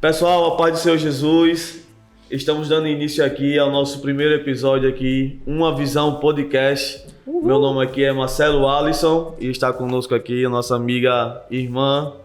Pessoal, a paz do Senhor Jesus, estamos dando início aqui ao nosso primeiro episódio aqui, Uma Visão Podcast. Uhul. Meu nome aqui é Marcelo Alisson e está conosco aqui a nossa amiga irmã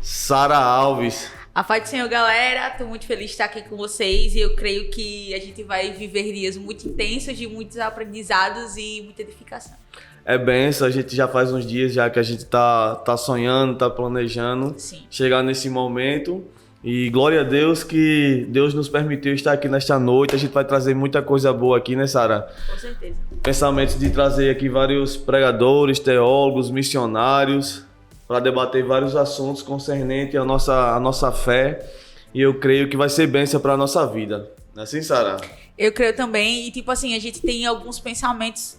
Sara Alves. A paz do Senhor, galera, tô muito feliz de estar aqui com vocês e eu creio que a gente vai viver dias muito intensos, de muitos aprendizados e muita edificação. É benção, a gente já faz uns dias já que a gente tá sonhando, tá planejando chegar nesse momento. E glória a Deus que Deus nos permitiu estar aqui nesta noite. A gente vai trazer muita coisa boa aqui, né, Sara? Com certeza. Pensamentos de trazer aqui vários pregadores, teólogos, missionários, para debater vários assuntos concernentes à nossa fé. E eu creio que vai ser bênção para a nossa vida. Não é assim, Sara? Eu creio também. E tipo assim, a gente tem alguns pensamentos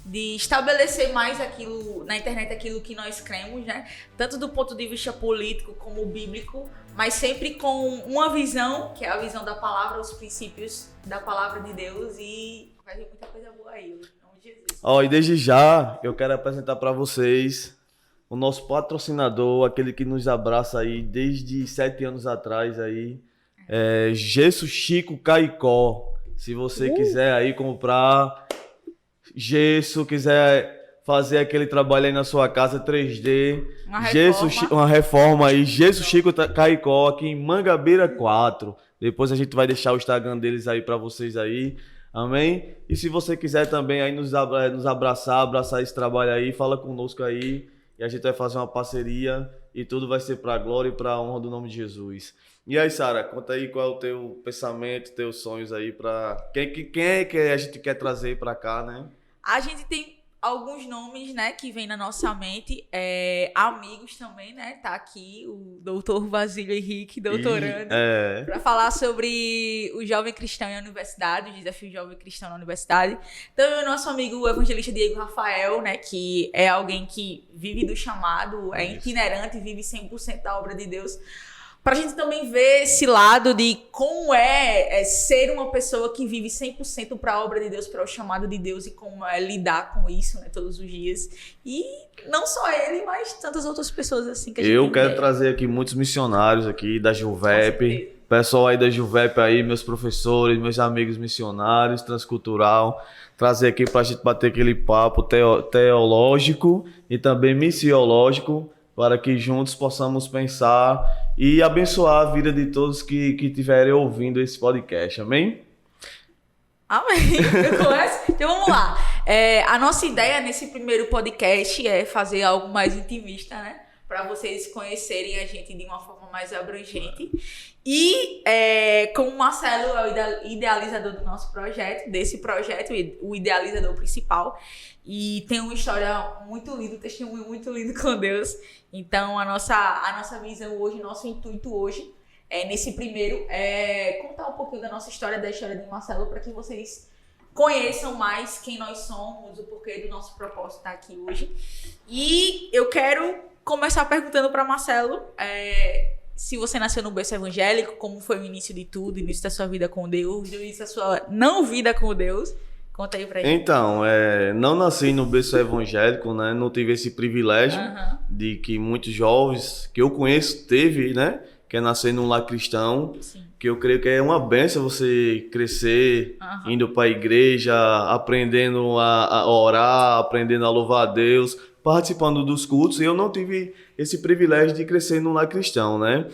de estabelecer mais aquilo na internet, aquilo que nós cremos, né? Tanto do ponto de vista político como bíblico, mas sempre com uma visão, que é a visão da palavra, os princípios da palavra de Deus, e vai vir muita coisa boa aí, em nome de Jesus. E desde já eu quero apresentar para vocês o nosso patrocinador, aquele que nos abraça aí desde 7 anos atrás aí, Gesso Chico Caicó. Se você quiser aí comprar gesso, quiser fazer aquele trabalho aí na sua casa 3D, uma reforma aí, Gesso Chico Caicó aqui em Mangabeira 4. Depois a gente vai deixar o Instagram deles aí para vocês aí, amém? E se você quiser também aí nos abraçar esse trabalho aí, fala conosco aí e a gente vai fazer uma parceria e tudo vai ser para a glória e para a honra do nome de Jesus. E aí, Sara, conta aí qual é o teu pensamento, teus sonhos aí para quem é que a gente quer trazer para cá, né? A gente tem alguns nomes, né, que vem na nossa mente, amigos também, né, tá aqui o doutor Basílio Henrique, doutorando, para falar sobre o jovem cristão na universidade, o desafio jovem cristão na universidade. Também o nosso amigo o evangelista Diego Rafael, né, que é alguém que vive do chamado, é itinerante, vive 100% da obra de Deus. Pra gente também ver esse lado de como é ser uma pessoa que vive 100% para a obra de Deus, para o chamado de Deus e como é lidar com isso, né, todos os dias. E não só ele, mas tantas outras pessoas assim que a gente Eu quero trazer aqui muitos missionários aqui da Juvep, pessoal aí da Juvep aí, meus professores, meus amigos missionários, transcultural, trazer aqui pra gente bater aquele papo teológico e também missiológico, para que juntos possamos pensar e abençoar a vida de todos que estiverem ouvindo esse podcast, amém? Amém. Eu começo? Então vamos lá. A nossa ideia nesse primeiro podcast é fazer algo mais intimista, né? Para vocês conhecerem a gente de uma forma mais abrangente. E como o Marcelo é o idealizador do nosso projeto, desse projeto, o idealizador principal, e tem uma história muito linda, um testemunho muito lindo com Deus. Então a nossa visão hoje, nosso intuito hoje, nesse primeiro, é contar um pouquinho da nossa história, da história de Marcelo, para que vocês conheçam mais quem nós somos, o porquê do nosso propósito estar aqui hoje. E eu quero começar perguntando para Marcelo, se você nasceu no berço evangélico, como foi o início de tudo, o início da sua vida com Deus, o início da sua não vida com Deus. Conta aí pra gente. Então, não nasci no berço evangélico, né? Não tive esse privilégio de que muitos jovens que eu conheço teve, né? Que é nascer num lar cristão. Sim. Que eu creio que é uma bênção você crescer indo para a igreja, aprendendo a orar, aprendendo a louvar a Deus, participando dos cultos. E eu não tive esse privilégio de crescer num lar cristão, né?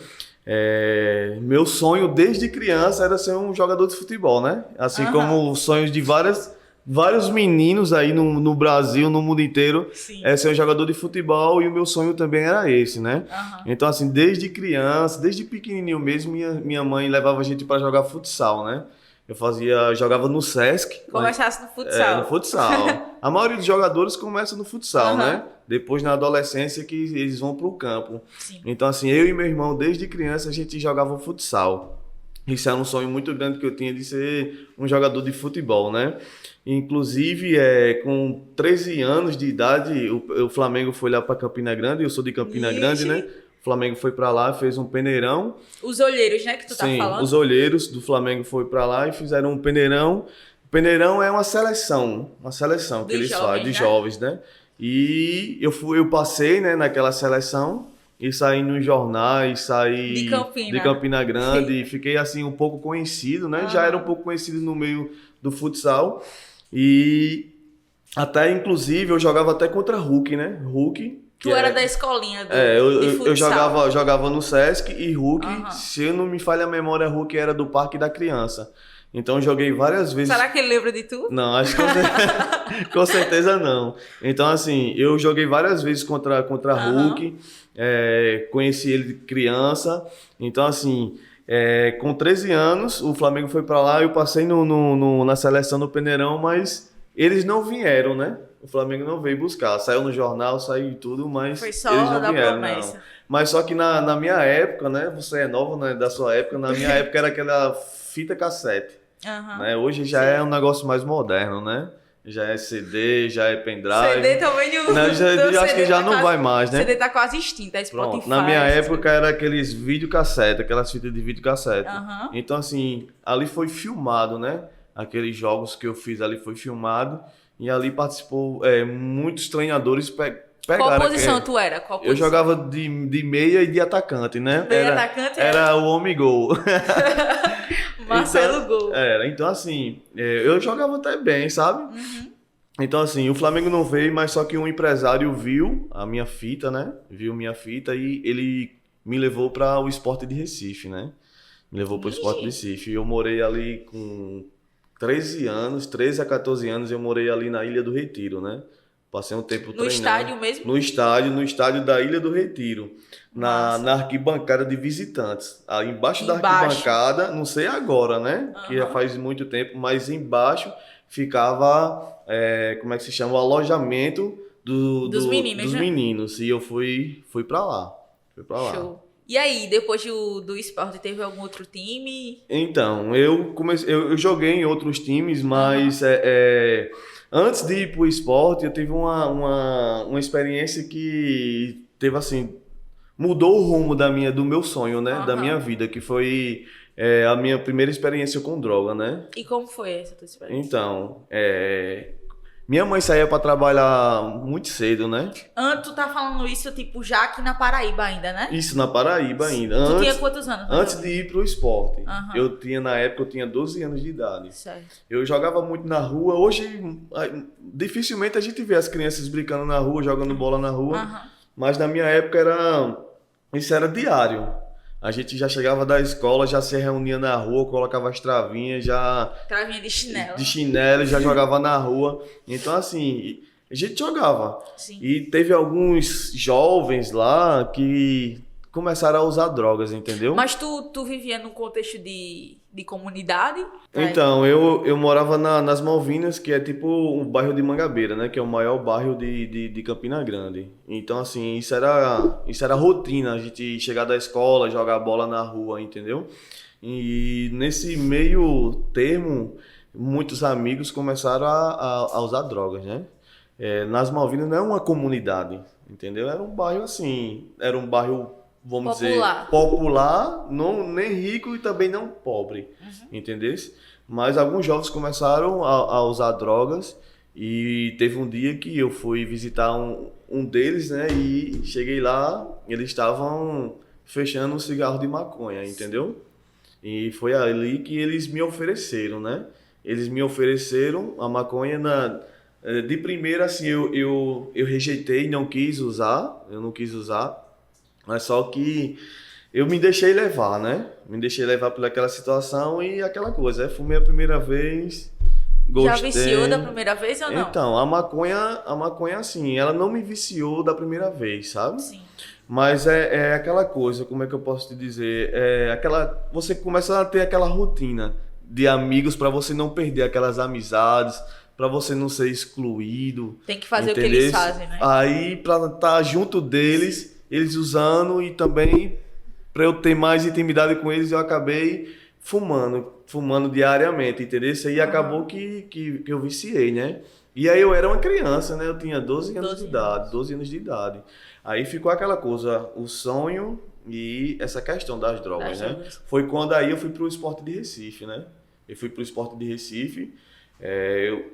Meu sonho desde criança era ser um jogador de futebol, né? Assim como os sonhos de vários meninos aí no Brasil, no mundo inteiro, é ser um jogador de futebol, e o meu sonho também era esse, né? Então, assim, desde criança, desde pequenininho mesmo, minha mãe levava a gente para jogar futsal, né? Jogava no Sesc. Começasse no futsal. No futsal. A maioria dos jogadores começa no futsal, né? Depois, na adolescência, que eles vão pro campo. Sim. Então, assim, eu e meu irmão, desde criança, a gente jogava futsal. Isso era um sonho muito grande que eu tinha de ser um jogador de futebol, né? Inclusive, com 13 anos de idade, o Flamengo foi lá para Campina Grande, eu sou de Campina Grande, né? O Flamengo foi para lá, fez um peneirão. Os olheiros, né, que tu tá falando? Sim, os olheiros do Flamengo foi para lá e fizeram um peneirão. O peneirão é uma seleção que eles fazem, de jovens, né? E eu passei, né, naquela seleção e saí nos jornais, saí De de Campina Grande, e fiquei assim um pouco conhecido, né? Já era um pouco conhecido no meio do futsal e até inclusive eu jogava até contra Hulk, né? Hulk, que Tu era da escolinha de eu futsal. jogava no Sesc e Hulk, Aham. se não me falha a memória, Hulk era do Parque da Criança. Então eu joguei várias vezes. Será que ele lembra de tu? Não, acho que com certeza não. Então, assim, eu joguei várias vezes contra Aham. Hulk, conheci ele de criança. Então, assim, com 13 anos, o Flamengo foi pra lá, eu passei na seleção do Peneirão, mas eles não vieram, né? O Flamengo não veio buscar. Saiu no jornal, saiu e tudo, Foi mas eles só não da vieram, não. promessa. Mas só que na minha época, né? Você é nova, né, da sua época, na minha época era aquela fita cassete, Aham. né? Hoje já Sim. é um negócio mais moderno, né? Já é CD, já é CD pendrive. também Não, teu eu acho que CD já tá não quase, vai mais, né? CD tá quase extinto, é Pronto. Spotify. Na minha essas época era aqueles videocassete, aquelas fitas de videocassete. Aham. Então, assim, ali foi filmado, né? Aqueles jogos que eu fiz ali foi filmado. E ali participou muitos treinadores Qual pegaram. posição tu era? Qual Eu posição? jogava de meia e de atacante, né? Meio atacante Era o homem gol. Marcelo Gol. Então assim, eu jogava até bem, sabe? Então assim, o Flamengo não veio, mas só que um empresário viu a minha fita, né? Viu minha fita e ele me levou para o Sport de Recife, né? Me levou para o Sport de Ih, Recife. Eu morei ali com 13 anos, 13 a 14 anos, eu morei ali na Ilha do Retiro, né? Passei um tempo no treinando. estádio mesmo? No estádio da Ilha do Retiro. Massa. Na arquibancada de visitantes. Aí embaixo da Embaixo. arquibancada, não sei agora, né? Que já Aham. faz muito tempo, mas embaixo ficava, como é que se chama? O alojamento Dos meninos, dos né? meninos. E eu fui pra lá. Fui pra lá. Show. E aí, depois do esporte, teve algum outro time? Então, eu joguei em outros times, Aham. mas antes de ir pro esporte, eu tive uma experiência que teve assim, mudou o rumo do meu sonho, né? Da minha Aham. vida, que foi a minha primeira experiência com droga, né? E como foi essa tua experiência? Então, minha mãe saía para trabalhar muito cedo, né? Tu tá falando isso, tipo, já aqui na Paraíba ainda, né? Isso na Paraíba ainda. Tu tinha quantos anos? mais Antes ou de menos? ir pro esporte, Aham. na época eu tinha 12 anos de idade. Certo. Eu jogava muito na rua. Hoje, dificilmente a gente vê as crianças brincando na rua, jogando bola na rua. Aham. Mas na minha época isso era diário. A gente já chegava da escola, já se reunia na rua, colocava as travinhas, já Travinha de chinelo. de chinelo, já jogava na rua. Então, assim, a gente jogava. Sim. E teve alguns jovens lá que começaram a usar drogas, entendeu? Mas tu vivia num contexto de comunidade? Então, eu morava nas Malvinas, que é tipo o bairro de Mangabeira, né? Que é o maior bairro de Campina Grande. Então, assim, isso era rotina, a gente chegar da escola, jogar bola na rua, entendeu? E nesse meio termo, muitos amigos começaram a usar drogas, né? Nas Malvinas não é uma comunidade, entendeu? Era um bairro assim, era um bairro, vamos dizer, Popular. popular, não, nem rico e também não pobre, entendeu? Mas alguns jovens começaram a usar drogas e teve um dia que eu fui visitar um deles, né? E cheguei lá, eles estavam fechando um cigarro de maconha, entendeu? E foi ali que eles me ofereceram, né? Eles me ofereceram a maconha de primeira, assim, eu rejeitei, não quis usar, eu não quis usar, mas só que eu me deixei levar, né? Me deixei levar por aquela situação e aquela coisa. Fumei a primeira vez, Já gostei. viciou da primeira vez ou não? Então, a maconha, assim, ela não me viciou da primeira vez, sabe? Sim. Mas é aquela coisa, como é que eu posso te dizer? Você começa a ter aquela rotina de amigos para você não perder aquelas amizades, para você não ser excluído. Tem que fazer o que eles fazem, né? Aí, para estar junto deles, eles usando e também para eu ter mais intimidade com eles, eu acabei fumando diariamente, entendeu? Isso aí acabou que eu viciei, né? E aí eu era uma criança, né? Eu tinha 12 anos de idade, 12 anos de idade. Aí ficou aquela coisa, o sonho e essa questão das drogas, né? Foi quando aí eu fui pro Sport de Recife, né? Eu fui pro Sport de Recife, eu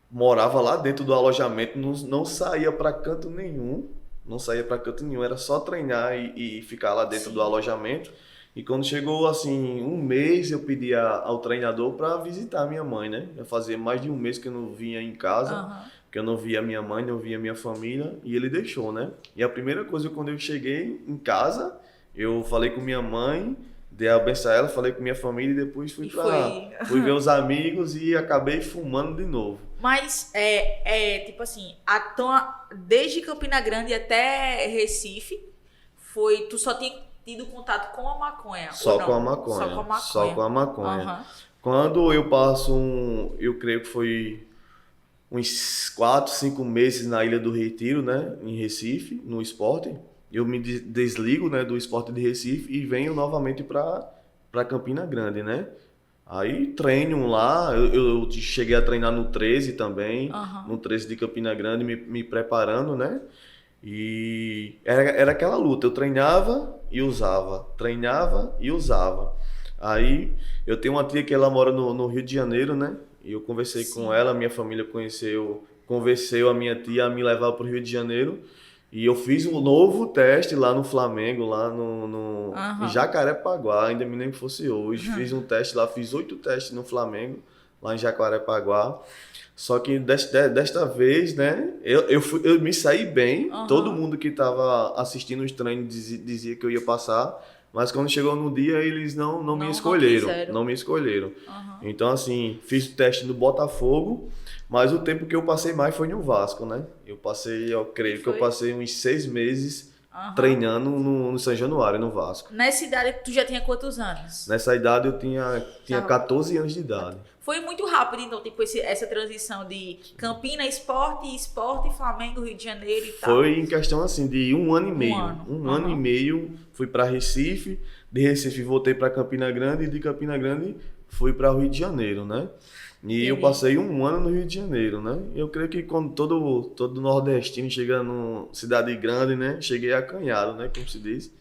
morava lá dentro do alojamento, não saía para canto nenhum, Não saía pra canto nenhum, era só treinar e ficar lá dentro do alojamento. E quando chegou, assim, um mês, eu pedi ao treinador para visitar minha mãe, né? Eu fazia mais de um mês que eu não vinha em casa, que eu não via minha mãe, não via minha família, e ele deixou, né? E a primeira coisa, quando eu cheguei em casa, eu falei com minha mãe, dei a benção a ela, falei com minha família e depois fui ver os amigos e acabei fumando de novo. Mas, tipo assim, desde Campina Grande até Recife, tu só tinha tido contato com a maconha? Só com a maconha. Só com a maconha. Quando eu passo eu creio que foi uns 4, 5 meses na Ilha do Retiro, né, em Recife, no esporte, eu me desligo, né, do esporte de Recife e venho novamente para Campina Grande, né? Aí treino lá, eu cheguei a treinar no 13 também, no 13 de Campina Grande, me preparando, né? E era aquela luta, eu treinava e usava. Aí eu tenho uma tia que ela mora no Rio de Janeiro, né? E eu conversei com ela, minha família convenceu a minha tia a me levar para o Rio de Janeiro. E eu fiz um novo teste lá no Flamengo, lá em Jacarepaguá, ainda me lembro que fosse hoje. Fiz um teste lá, fiz 8 testes no Flamengo, lá em Jacarepaguá. Só que desta vez, né, eu me saí bem. Todo mundo que estava assistindo os treinos dizia que eu ia passar. Mas quando chegou no dia, eles não me escolheram. Não me escolheram. Então, assim, fiz o teste no Botafogo. Mas o tempo que eu passei mais foi no Vasco, né? Eu creio que eu passei uns 6 meses treinando no São Januário, no Vasco. Nessa idade, tu já tinha quantos anos? Nessa idade eu tinha 14 anos de idade. Foi muito rápido, então, tipo, essa transição de Campina, esporte, Flamengo, Rio de Janeiro e tal. Foi em questão, assim, de 1 ano e meio. Um ano e meio, fui para Recife, de Recife voltei para Campina Grande e de Campina Grande fui para o Rio de Janeiro, né? E eu passei 1 ano no Rio de Janeiro, né? Eu creio que quando todo nordestino chega numa cidade grande, né? Cheguei acanhado, né? Como se diz.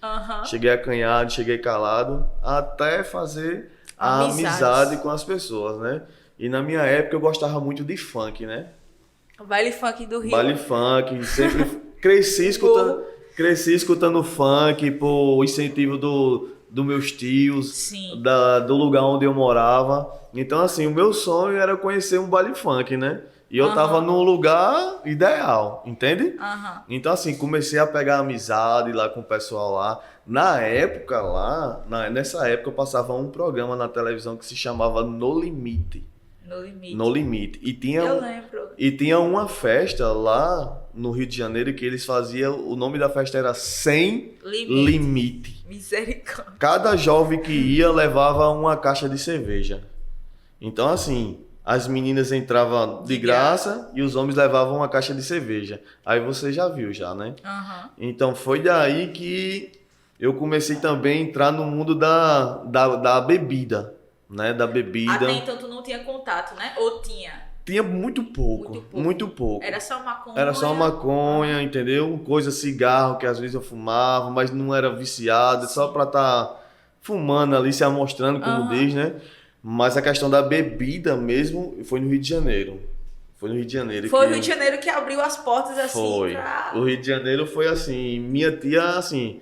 Cheguei acanhado, cheguei calado, até fazer a amizade com as pessoas, né? E na minha época eu gostava muito de funk, né? Baile funk do Rio. Baile funk, sempre cresci escutando funk por incentivo dos meus tios, do lugar onde eu morava. Então, assim, o meu sonho era conhecer um baile funk, né? E eu tava num lugar ideal, entende? Então, assim, comecei a pegar amizade lá com o pessoal lá. Nessa época eu passava um programa na televisão que se chamava No Limite. No Limite. Eu lembro. E tinha uma festa lá no Rio de Janeiro que eles faziam, o nome da festa era Sem Limite. Misericórdia. Cada jovem que ia levava uma caixa de cerveja. Então, assim, as meninas entravam de graça e os homens levavam uma caixa de cerveja. Aí você já viu, né? Então, foi daí que eu comecei também a entrar no mundo da bebida, né? Da bebida. Até então tu não tinha contato, né? Ou tinha? Tinha muito pouco. Era só maconha? Era só maconha, entendeu? Coisa, cigarro, que às vezes eu fumava, mas não era viciado, só pra estar fumando ali, se amostrando, como diz, né? Mas a questão da bebida mesmo foi no Rio de Janeiro. Foi o Rio de Janeiro que abriu as portas assim. Foi. O Rio de Janeiro foi assim, minha tia, assim,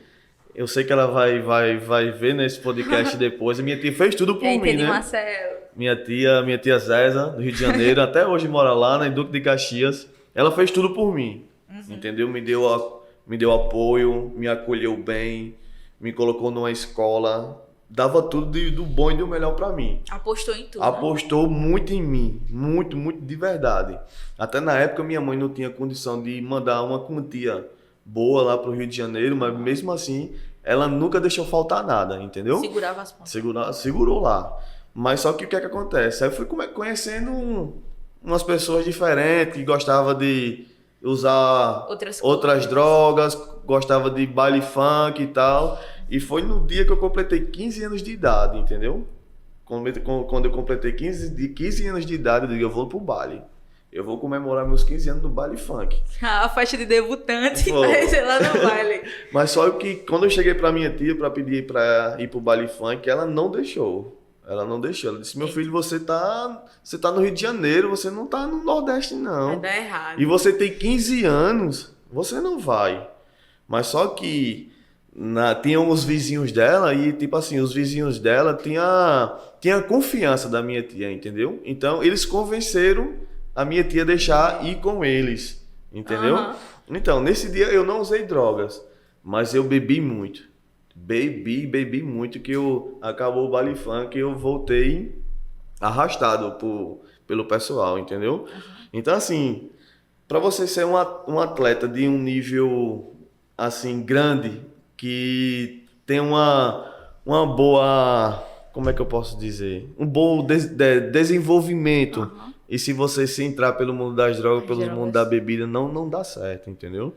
eu sei que ela vai ver nesse podcast depois. A minha tia fez tudo por mim, né? Marcelo. Minha tia Zéza, do Rio de Janeiro, até hoje mora lá, na Duque de Caxias. Ela fez tudo por mim, entendeu? Me deu apoio, me acolheu bem, me colocou numa escola, dava tudo do bom e do melhor pra mim. Apostou em tudo. Apostou muito em mim, muito de verdade. Até na época minha mãe não tinha condição de mandar uma quantia boa lá pro Rio de Janeiro, mas mesmo assim ela nunca deixou faltar nada, entendeu? Segurava as pontas. Segurou lá. Mas só que o que é que acontece? Aí eu fui conhecendo umas pessoas diferentes que gostavam de usar outras drogas, gostava de baile funk e tal. E foi no dia que eu completei 15 anos de idade, entendeu? Quando eu completei 15 anos de idade, eu digo, eu vou pro baile. Eu vou comemorar meus 15 anos no baile funk. A festa de debutante, mas lá no baile. Mas só que quando eu cheguei pra minha tia pra pedir pra ir pro baile funk, ela não deixou. Ela disse, meu filho, você tá no Rio de Janeiro, você não tá no Nordeste, não. Vai dar errado. E você tem 15 anos, você não vai. Mas só que tinha os vizinhos dela e, tipo assim, os vizinhos dela tinha confiança da minha tia, entendeu? Então, eles convenceram a minha tia a deixar ir com eles, entendeu? Aham. Então, nesse dia eu não usei drogas, mas eu bebi muito. Bebi muito, que acabou o baile funk e eu voltei arrastado pelo pessoal, entendeu? Então, assim, para você ser um atleta de um nível, assim, grande, que tem uma boa, como é que eu posso dizer? Um bom desenvolvimento. Aham. E se você se entrar pelo mundo das drogas, As pelo drogas. mundo da bebida, não dá certo, entendeu?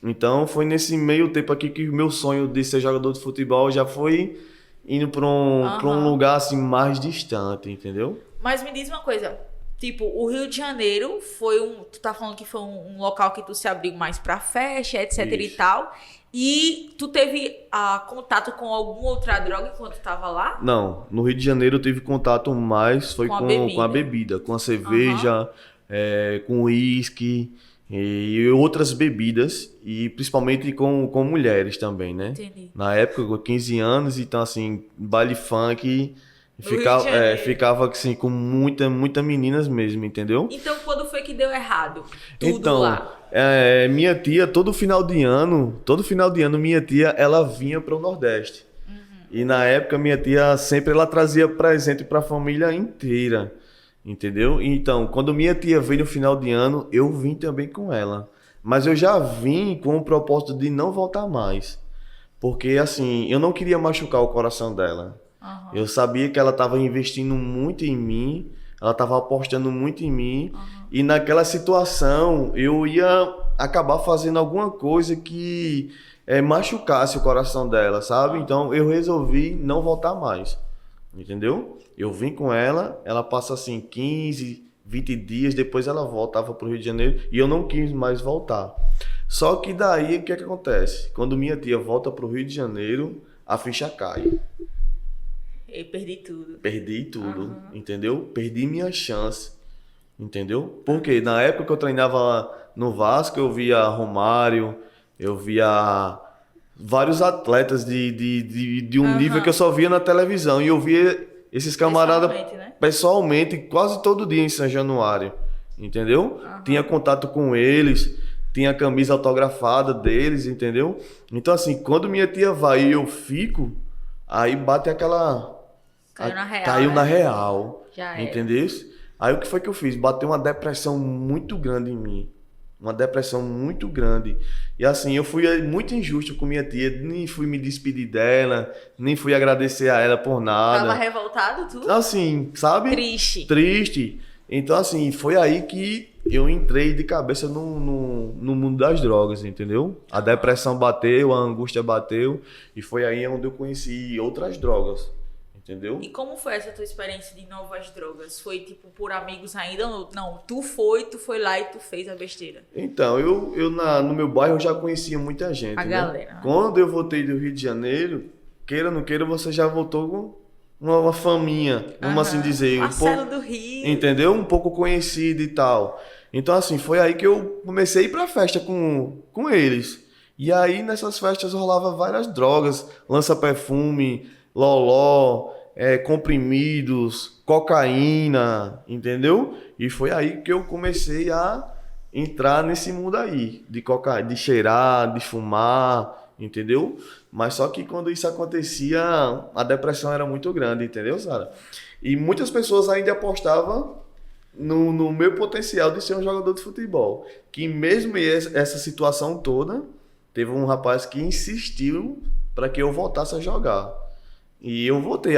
Então foi nesse meio tempo aqui que o meu sonho de ser jogador de futebol já foi indo para um Aham. lugar assim mais distante, entendeu? Mas me diz uma coisa, tipo, o Rio de Janeiro foi tu tá falando que foi um local que tu se abriu mais pra festa, etc e Isso. tal, e tu teve contato com alguma outra droga enquanto tu tava lá? Não, no Rio de Janeiro eu tive contato mais foi Com a com a bebida. bebida, com a cerveja, com uísque e outras bebidas e principalmente com mulheres também, né? Entendi. Na época, com 15 anos, então assim, baile funk, No Rio de Janeiro. ficava assim com muita meninas mesmo, entendeu? Então, quando foi que deu errado? Tudo Então, lá. minha tia, todo final de ano, minha tia, ela vinha para o Nordeste. E na época, minha tia sempre ela trazia presente para a família inteira, entendeu? Então, quando minha tia veio no final de ano, eu vim também com ela. Mas eu já vim com o propósito de não voltar mais. Porque, assim, eu não queria machucar o coração dela. Aham. Eu sabia que ela estava investindo muito em mim, ela estava apostando muito em mim, e naquela situação eu ia acabar fazendo alguma coisa que machucasse o coração dela, sabe? Então eu resolvi não voltar mais, entendeu? Eu vim com ela, ela passa assim 15, 20 dias, depois ela voltava para o Rio de Janeiro e eu não quis mais voltar. Só que daí o que acontece? Quando minha tia volta para o Rio de Janeiro, a ficha cai. Eu perdi tudo. Perdi tudo, entendeu? Perdi minha chance, entendeu? Porque na época que eu treinava no Vasco, eu via Romário, eu via vários atletas de um nível que eu só via na televisão. E eu via esses camaradas Pessoalmente, né? pessoalmente quase todo dia em São Januário, entendeu? Tinha contato com eles, tinha a camisa autografada deles, entendeu? Então assim, quando minha tia vai e eu fico, aí bate aquela... Caiu na real, Caiu né? na real. Já era. Entendeu? Aí o que foi que eu fiz? Bateu uma depressão muito grande em mim. Uma depressão muito grande. E assim, eu fui muito injusto com minha tia. Nem fui me despedir dela. Nem fui agradecer a ela por Tava nada. revoltado, tu? Assim, sabe? Triste. Triste. Então assim, foi aí que eu entrei de cabeça no mundo das drogas, entendeu? A depressão bateu, a angústia bateu. E foi aí onde eu conheci outras drogas. Entendeu? E como foi essa tua experiência de novas drogas? Foi tipo por amigos ainda? Ou não, tu foi lá e tu fez a besteira. Então, no meu bairro eu já conhecia muita gente, A né? galera, né? Quando eu voltei do Rio de Janeiro, queira ou não queira, você já voltou com uma faminha, vamos assim dizer. Marcelo do Rio. Entendeu? Um pouco conhecido e tal. Então, assim, foi aí que eu comecei a ir pra festa com eles. E aí, nessas festas, rolava várias drogas. Lança-perfume, loló, comprimidos, cocaína, entendeu? E foi aí que eu comecei a entrar nesse mundo aí, de cheirar, de fumar, entendeu? Mas só que quando isso acontecia, a depressão era muito grande, entendeu, Sara? E muitas pessoas ainda apostavam no meu potencial de ser um jogador de futebol. Que mesmo essa situação toda, teve um rapaz que insistiu para que eu voltasse a jogar. E eu voltei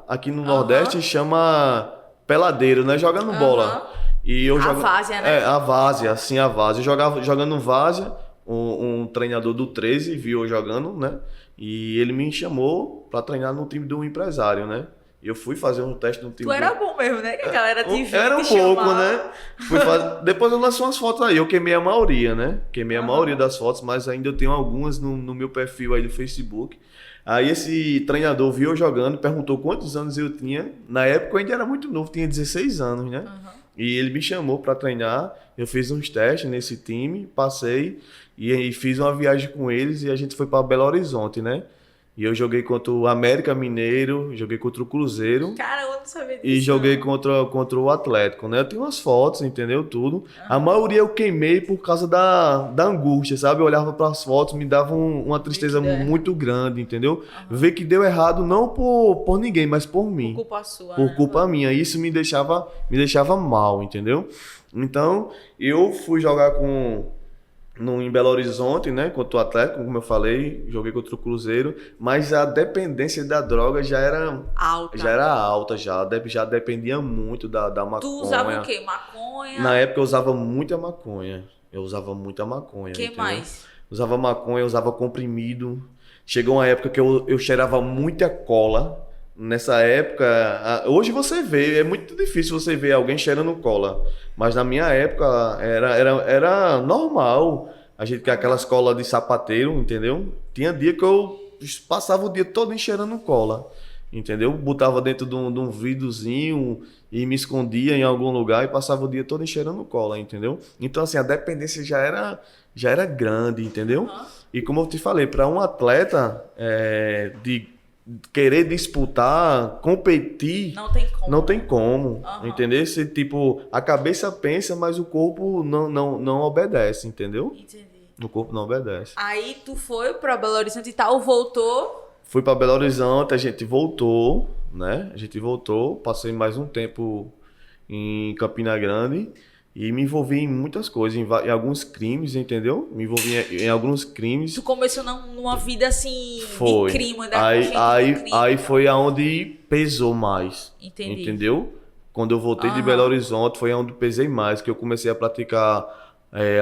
aqui no Nordeste, chama peladeiro, né? Jogando bola. E eu A várzea, né? a várzea, assim, a várzea. Eu jogando várzea, um treinador do 13 viu eu jogando, né? E ele me chamou para treinar no time do empresário, né? E eu fui fazer um teste no time Tu era bom mesmo, né? Que a galera te viu, Era um te pouco, chamava. né? Depois eu lancei umas fotos aí. Eu queimei a maioria, né? Queimei a maioria das fotos, mas ainda eu tenho algumas no meu perfil aí do Facebook. Aí esse treinador viu eu jogando, perguntou quantos anos eu tinha. Na época eu ainda era muito novo, tinha 16 anos, né? E ele me chamou para treinar, eu fiz uns testes nesse time, passei e aí fiz uma viagem com eles e a gente foi para Belo Horizonte, né? E eu joguei contra o América Mineiro, joguei contra o Cruzeiro. Cara, eu não sabia disso. E joguei não. contra o Atlético, né? Eu tenho umas fotos, entendeu? Tudo. A maioria eu queimei por causa da angústia, sabe? Eu olhava para as fotos, me dava uma tristeza muito grande, entendeu? Ver que deu errado não por ninguém, mas por mim. Por culpa sua. Por né? culpa minha. Isso me deixava mal, entendeu? Então, eu fui jogar em Belo Horizonte, né, contra o Atlético, como eu falei, joguei contra o Cruzeiro, mas a dependência da droga já era alta, já dependia muito da maconha. Tu usava o quê? Maconha? Na época eu usava muita maconha. Que entendeu? mais? Usava maconha, usava comprimido. Chegou uma época que eu cheirava muita cola. Nessa época, hoje você vê, é muito difícil você ver alguém cheirando cola. Mas na minha época era normal. A gente com aquelas colas de sapateiro, entendeu? Tinha dia que eu passava o dia todo cheirando cola, entendeu? Botava dentro de um vidrozinho e me escondia em algum lugar e passava o dia todo cheirando cola, entendeu? Então assim, a dependência já era grande, entendeu? E como eu te falei, para um atleta de querer disputar, competir, não tem como, entendeu? Se, tipo, a cabeça pensa, mas o corpo não obedece, entendeu? Entendi. O corpo não obedece. Aí tu foi pra Belo Horizonte e tal, voltou. Fui para Belo Horizonte, a gente voltou, né? Passei mais um tempo em Campina Grande e me envolvi em muitas coisas, em alguns crimes, entendeu? Me envolvi em alguns crimes. Tu começou numa vida assim, Foi. de crime, Aí foi aonde pesou mais. Entendi. Entendeu? Quando eu voltei de Belo Horizonte foi aonde pesei mais, que eu comecei a praticar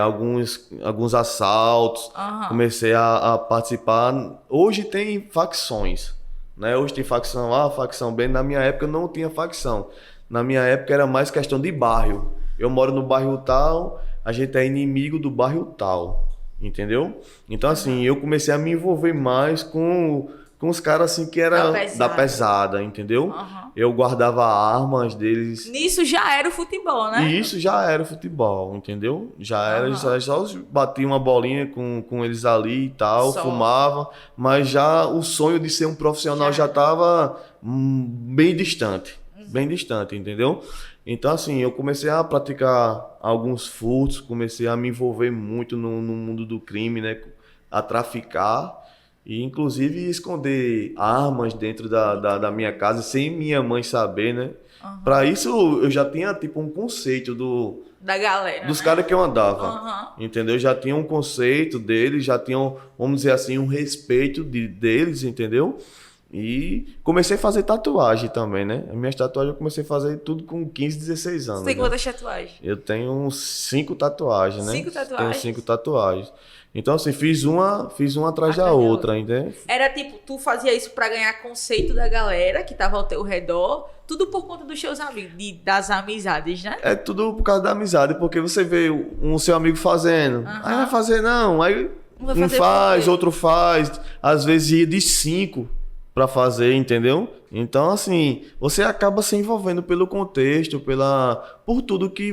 alguns assaltos, comecei a participar. Hoje tem facções, né? Hoje tem facção A, facção B. Na minha época não tinha facção. Na minha época era mais questão de bairro. Eu moro no bairro tal, a gente é inimigo do bairro tal, entendeu? Então assim, eu comecei a me envolver mais com os caras assim que era da pesada, entendeu? Eu guardava armas deles. Nisso já era o futebol, né? E isso já era futebol, entendeu? Já era, só batia uma bolinha com eles ali e tal, fumava, mas já o sonho de ser um profissional já estava bem distante, entendeu? Então assim, eu comecei a praticar alguns furtos, comecei a me envolver muito no mundo do crime, né? A traficar. E inclusive esconder armas dentro da minha casa sem minha mãe saber, né? Para isso eu já tinha tipo um conceito da galera, dos né? caras que eu andava, entendeu? Já tinha um conceito deles, já tinham, vamos dizer assim, um respeito deles, entendeu? E comecei a fazer tatuagem também, né? As minhas tatuagens eu comecei a fazer tudo com 15, 16 anos. Você tem né? quantas tatuagens? Eu tenho 5 tatuagens, né? 5 tatuagens? Tenho 5 tatuagens. Então, assim, fiz uma atrás da outra, entendeu? Era tipo, tu fazia isso pra ganhar conceito da galera que tava ao teu redor, tudo por conta dos seus amigos, das amizades, né? É tudo por causa da amizade, porque você vê um seu amigo fazendo, aí vai fazer não, aí um faz, outro faz, às vezes ia de 5 pra fazer, entendeu? Então, assim, você acaba se envolvendo pelo contexto, por tudo que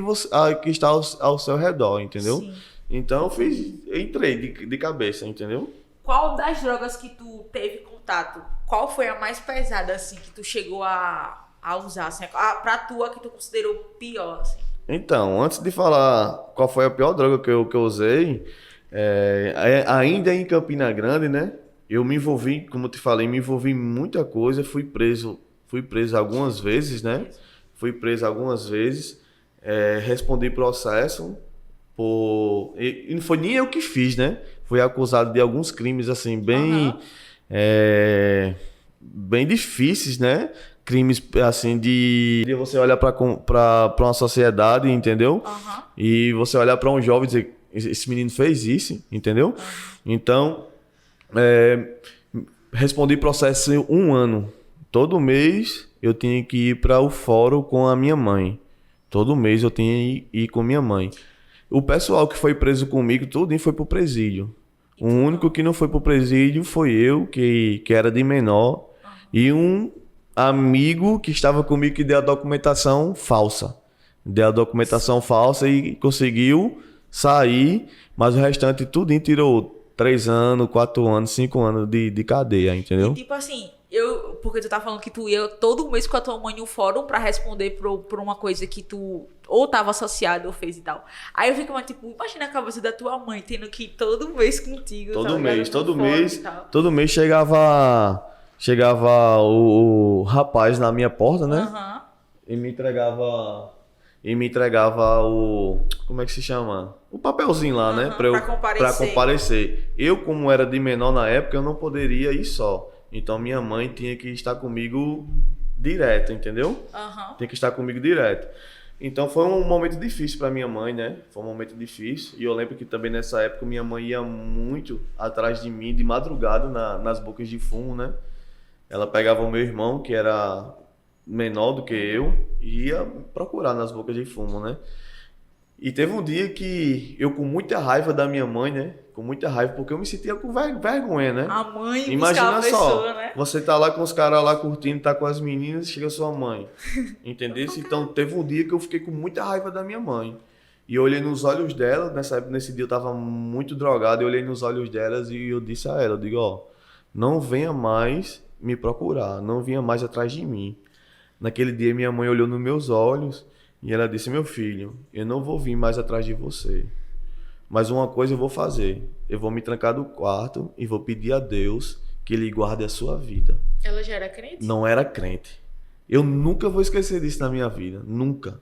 está ao seu redor, entendeu? Sim. Então eu entrei de cabeça, entendeu? Qual das drogas que tu teve contato, qual foi a mais pesada, assim, que tu chegou a usar, assim, pra tua que tu considerou pior, assim? Então, antes de falar qual foi a pior droga que eu usei, ainda em Campina Grande, né? Eu me envolvi, como eu te falei, me envolvi em muita coisa, fui preso algumas vezes, né? Respondi processo. E não foi nem eu que fiz, né? Fui acusado de alguns crimes, assim, bem difíceis, né? Crimes, assim, de você olhar para uma sociedade, entendeu? E você olhar para um jovem e dizer, esse menino fez isso, entendeu? Então, respondi processo em 1 ano. Todo mês eu tinha que ir para o fórum com a minha mãe. Todo mês eu tinha que ir com minha mãe. O pessoal que foi preso comigo, tudo foi pro presídio. O único que não foi pro presídio foi eu, que era de menor, e um amigo que estava comigo que deu a documentação falsa. Deu a documentação falsa e conseguiu sair, mas o restante tudo tirou 3 anos, 4 anos, 5 anos de cadeia, entendeu? E tipo assim, porque tu tá falando que tu ia todo mês com a tua mãe no fórum pra responder por uma coisa que tu ou tava associado ou fez e tal. Aí eu fico, mas tipo, imagina a cabeça da tua mãe tendo que ir todo mês contigo. Todo mês chegava o rapaz na minha porta, né? Aham. E me entregava o, como é que se chama? O papelzinho lá, né? Pra comparecer. Eu, como era de menor na época, eu não poderia ir só. Então minha mãe tinha que estar comigo direto, entendeu? Tinha que estar comigo direto. Então foi um momento difícil para minha mãe, né? Foi um momento difícil. E eu lembro que também nessa época minha mãe ia muito atrás de mim de madrugada nas bocas de fumo, né? Ela pegava o meu irmão, que era menor do que eu, e ia procurar nas bocas de fumo, né? E teve um dia que eu, com muita raiva da minha mãe, né? Com muita raiva, porque eu me sentia com vergonha, né? A mãe Imagina a só, pessoa, né? você tá lá com os caras lá curtindo, tá com as meninas, chega sua mãe. Entendeu? Então teve um dia que eu fiquei com muita raiva da minha mãe. E eu olhei nos olhos dela, nesse dia eu tava muito drogado, eu olhei nos olhos delas e eu disse a ela, eu digo, ó, não venha mais me procurar, não venha mais atrás de mim. Naquele dia minha mãe olhou nos meus olhos e ela disse, meu filho, eu não vou vir mais atrás de você. Mas uma coisa eu vou fazer, eu vou me trancar do quarto e vou pedir a Deus que Ele guarde a sua vida. Ela já era crente? Não era crente. Eu nunca vou esquecer disso na minha vida, nunca.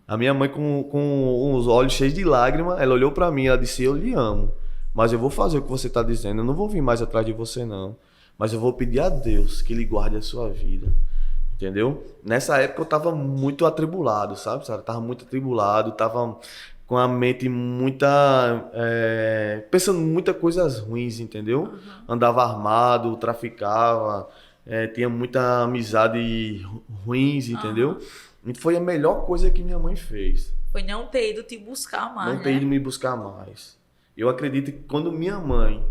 A minha mãe com os olhos cheios de lágrimas, ela olhou pra mim, ela disse, eu lhe amo, mas eu vou fazer o que você tá dizendo, eu não vou vir mais atrás de você não, mas eu vou pedir a Deus que Ele guarde a sua vida. Entendeu? Nessa época eu tava muito atribulado, sabe? Tava muito atribulado, tava com a mente pensando em muitas coisas ruins, entendeu? Andava armado, traficava, tinha muita amizade ruins, entendeu? E foi a melhor coisa que minha mãe fez. Foi não ter ido te buscar mais, Não ter ido me buscar mais. Eu acredito que quando minha mãe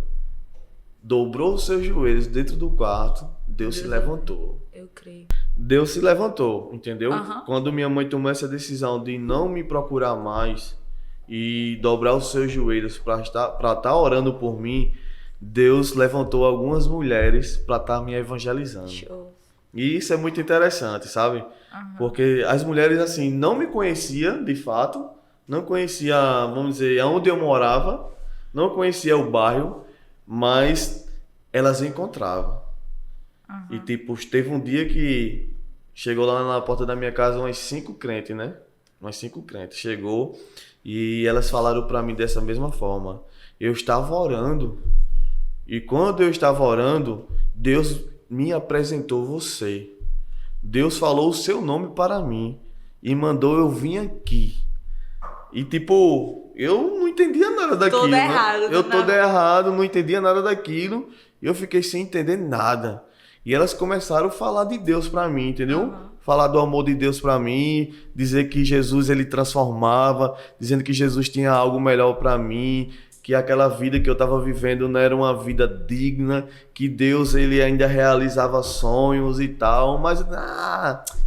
dobrou os seus joelhos dentro do quarto, Deus se levantou. Eu creio. Deus se levantou, entendeu? Quando minha mãe tomou essa decisão de não me procurar mais e dobrar os seus joelhos para estar orando por mim, Deus levantou algumas mulheres para estar me evangelizando. Show. E isso é muito interessante, sabe? Porque as mulheres, assim, não me conheciam, de fato, não conhecia, vamos dizer, aonde eu morava, não conhecia o bairro, mas elas encontravam. E tipo, teve um dia que chegou lá na porta da minha casa umas 5 crentes, né? Umas 5 crentes. Chegou e elas falaram pra mim dessa mesma forma. Eu estava orando e quando eu estava orando, Deus me apresentou você. Deus falou o seu nome para mim e mandou eu vir aqui. E tipo, eu não entendia nada daquilo. Todo né? errado. Eu todo errado, não entendia nada daquilo. Eu fiquei sem entender nada. E elas começaram a falar de Deus pra mim, entendeu? Falar do amor de Deus pra mim, dizer que Jesus ele transformava, dizendo que Jesus tinha algo melhor pra mim, que aquela vida que eu tava vivendo não era uma vida digna, que Deus ele ainda realizava sonhos e tal, mas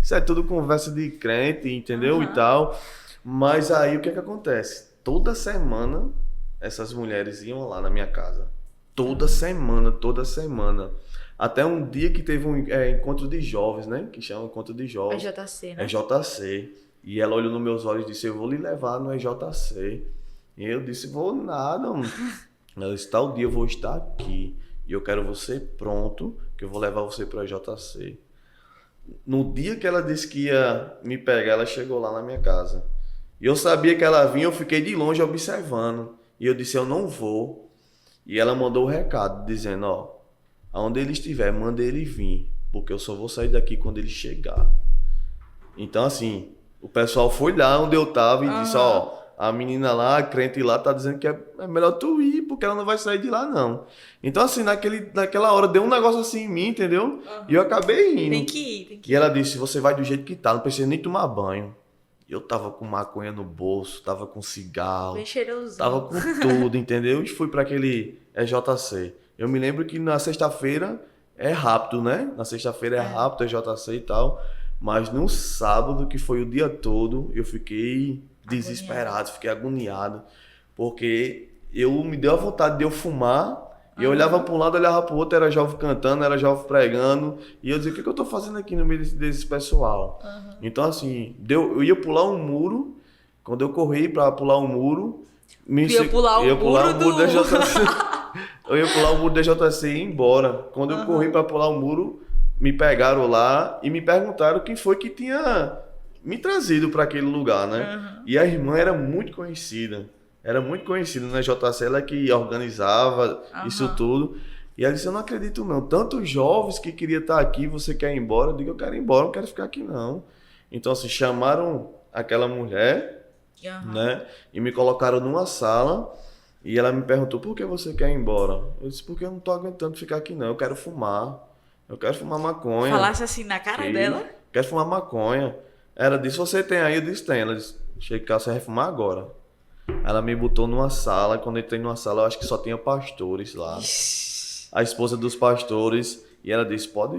isso é tudo conversa de crente, entendeu? E tal. Mas aí o que é que acontece? Toda semana essas mulheres iam lá na minha casa. Toda semana. Até um dia que teve um encontro de jovens, né? Que chama encontro de jovens. EJC, né? EJC. E ela olhou nos meus olhos e disse, eu vou lhe levar no EJC. E eu disse, vou nada. Ela disse, tal dia eu vou estar aqui. E eu quero você pronto, que eu vou levar você para o EJC. No dia que ela disse que ia me pegar, ela chegou lá na minha casa. E eu sabia que ela vinha, eu fiquei de longe observando. E eu disse, eu não vou. E ela mandou o recado, dizendo, ó, aonde ele estiver, manda ele vir, porque eu só vou sair daqui quando ele chegar. Então, assim, o pessoal foi lá onde eu tava e disse, ó, a menina lá, a crente lá, tá dizendo que é melhor tu ir, porque ela não vai sair de lá, não. Então, assim, naquela hora, deu um negócio assim em mim, entendeu? E eu acabei indo. Tem que ir. E ela disse, você vai do jeito que tá, não precisa nem tomar banho. Eu tava com maconha no bolso, tava com cigarro, Bem cheirosinho. tava com tudo, entendeu? E fui para aquele EJC. Eu me lembro que na sexta-feira é rápido, né? Na sexta-feira é rápido, EJC e tal. Mas no sábado, que foi o dia todo, eu fiquei desesperado, fiquei agoniado. Porque me deu a vontade de eu fumar. E eu olhava para um lado, olhava para o outro, era jovem cantando, era jovem pregando. E eu dizia, o que eu tô fazendo aqui no meio desse pessoal? Então, assim, eu ia pular um muro. Quando eu corri para pular um muro... Eu ia pular o muro da JC. Eu ia pular o muro da JC e ir embora. Quando eu corri para pular o muro, me pegaram lá e me perguntaram quem foi que tinha me trazido para aquele lugar, né? E a irmã era muito conhecida. Era muito conhecida na JC, ela que organizava isso tudo. E ela disse, eu não acredito não. Tantos jovens que queriam estar aqui, você quer ir embora? Eu digo, eu quero ir embora, não quero ficar aqui não. Então, assim, chamaram aquela mulher, né? E me colocaram numa sala e ela me perguntou, por que você quer ir embora? Eu disse, porque eu não tô aguentando ficar aqui não, eu quero fumar. Eu quero fumar maconha. Falasse assim na cara dela? Quero fumar maconha. Ela disse, você tem aí? Eu disse, tem. Ela disse, Cheikal, você vai fumar agora. Ela me botou numa sala, quando eu entrei numa sala, eu acho que só tinha pastores lá. A esposa dos pastores. E ela disse, pode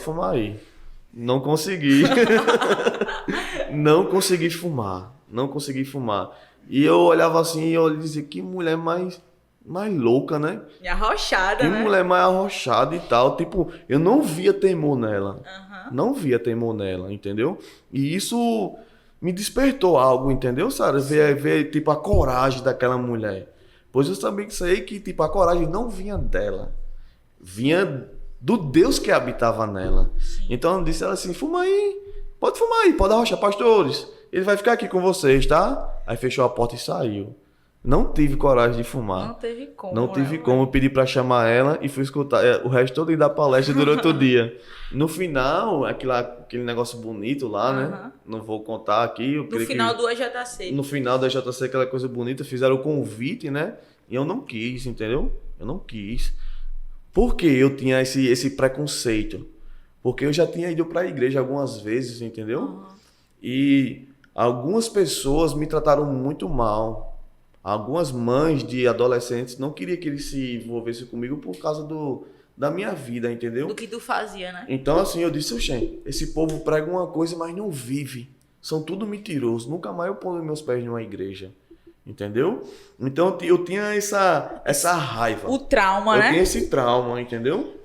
fumar aí. Não consegui. Não consegui fumar. E eu olhava assim e eu dizia, que mulher mais louca, né? E arrochada, que né? mulher mais arrochada e tal. Tipo, eu não via temor nela. Não via temor nela, entendeu? E isso me despertou algo, entendeu, Sara? Ver, tipo, a coragem daquela mulher. Pois eu também sei que, tipo, a coragem não vinha dela. Vinha do Deus que habitava nela. Sim. Então eu disse ela assim, fuma aí. Pode fumar aí, pode arrochar, pastores. Ele vai ficar aqui com vocês, tá? Aí fechou a porta e saiu. Não tive coragem de fumar. Não tive como. Eu pedi pra chamar ela e fui escutar o resto todo da palestra durante o dia. No final, aquele negócio bonito lá, né? Não vou contar aqui. No final do AJC. No final da AJC, aquela coisa bonita, fizeram o convite, né? E eu não quis, entendeu? Eu não quis. Por que eu tinha esse preconceito? Porque eu já tinha ido pra igreja algumas vezes, entendeu? E algumas pessoas me trataram muito mal. Algumas mães de adolescentes não queriam que ele se envolvesse comigo por causa da minha vida, entendeu? Do que tu fazia, né? Então, assim, eu disse, oxê, esse povo prega uma coisa, mas não vive. São tudo mentirosos. Nunca mais eu ponho meus pés numa igreja. Entendeu? Então, eu tinha essa raiva. O trauma, né? Eu tinha esse trauma, entendeu?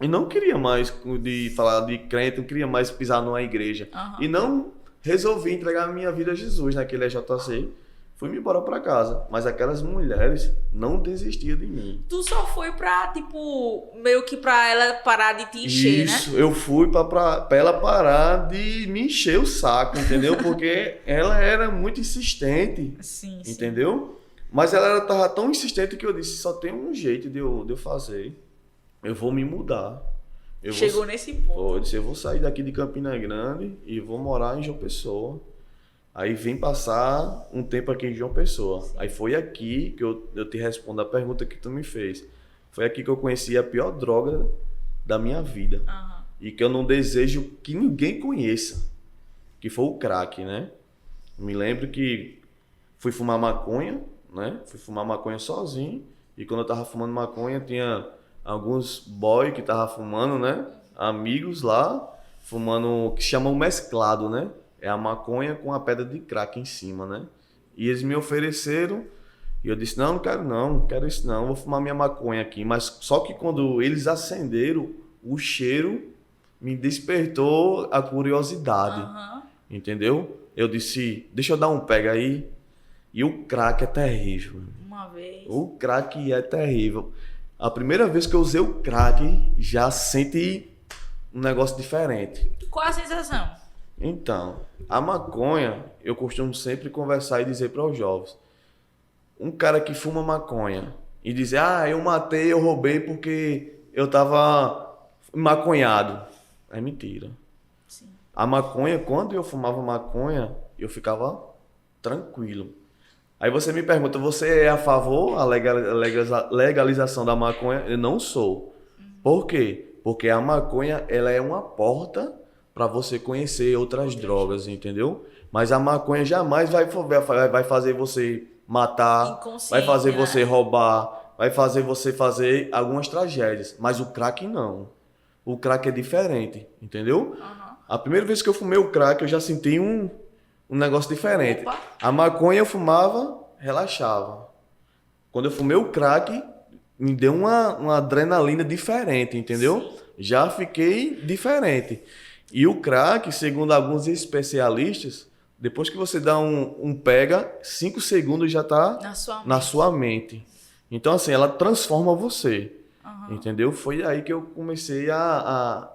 E não queria mais de falar de crente, não queria mais pisar numa igreja. E não resolvi entregar a minha vida a Jesus naquele EJC. Fui-me embora pra casa. Mas aquelas mulheres não desistiam de mim. Tu só foi pra, tipo, meio que pra ela parar de te encher, né? Isso, eu fui pra ela parar de me encher o saco, entendeu? Porque ela era muito insistente. Sim. Entendeu? Mas ela tava tão insistente que eu disse, só tem um jeito de eu fazer. Eu vou me mudar. Chegou nesse ponto. Eu disse, eu vou sair daqui de Campina Grande e vou morar em João Pessoa. Aí vim passar um tempo aqui em João Pessoa. Sim. Aí foi aqui que eu te respondo a pergunta que tu me fez. Foi aqui que eu conheci a pior droga da minha vida. E que eu não desejo que ninguém conheça. Que foi o crack, né? Me lembro que fui fumar maconha, né? Fui fumar maconha sozinho. E quando eu tava fumando maconha, tinha alguns boys que tava fumando, né? Amigos lá, fumando, que chamam mesclado, né? É a maconha com a pedra de crack em cima, né? E eles me ofereceram e eu disse, não quero isso não, vou fumar minha maconha aqui. Mas só que quando eles acenderam, o cheiro me despertou a curiosidade, entendeu? Eu disse, deixa eu dar um pega aí. E o crack é terrível. Uma vez. O crack é terrível. A primeira vez que eu usei o crack, já senti um negócio diferente. Qual a sensação? Então, a maconha, eu costumo sempre conversar e dizer para os jovens. Um cara que fuma maconha e dizer, eu matei, eu roubei porque eu tava maconhado. É mentira. Sim. A maconha, quando eu fumava maconha, eu ficava tranquilo. Aí você me pergunta, você é a favor da legalização da maconha? Eu não sou. Por quê? Porque a maconha, ela é uma porta para você conhecer outras drogas, entendeu? Mas a maconha jamais vai fazer você matar, vai fazer você roubar, vai fazer você fazer algumas tragédias. Mas o crack não. O crack é diferente, entendeu? A primeira vez que eu fumei o crack, eu já senti um negócio diferente. Opa. A maconha eu fumava, relaxava. Quando eu fumei o crack, me deu uma adrenalina diferente, entendeu? Sim. Já fiquei diferente. E o crack, segundo alguns especialistas, depois que você dá um pega, 5 segundos já tá na sua mente. Então, assim, ela transforma você. Entendeu? Foi aí que eu comecei a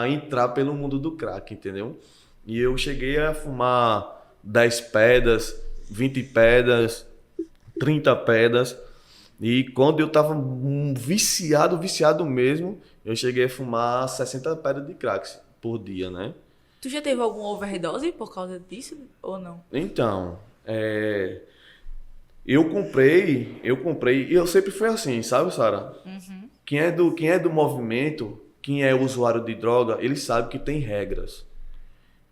entrar pelo mundo do crack, entendeu? E eu cheguei a fumar 10 pedras, 20 pedras, 30 pedras. E quando eu tava viciado mesmo, eu cheguei a fumar 60 pedras de crack por dia, né? Tu já teve alguma overdose por causa disso ou não? Então, eu comprei, e eu sempre fui assim, sabe, Sara? Quem é do movimento, quem é usuário de droga, ele sabe que tem regras.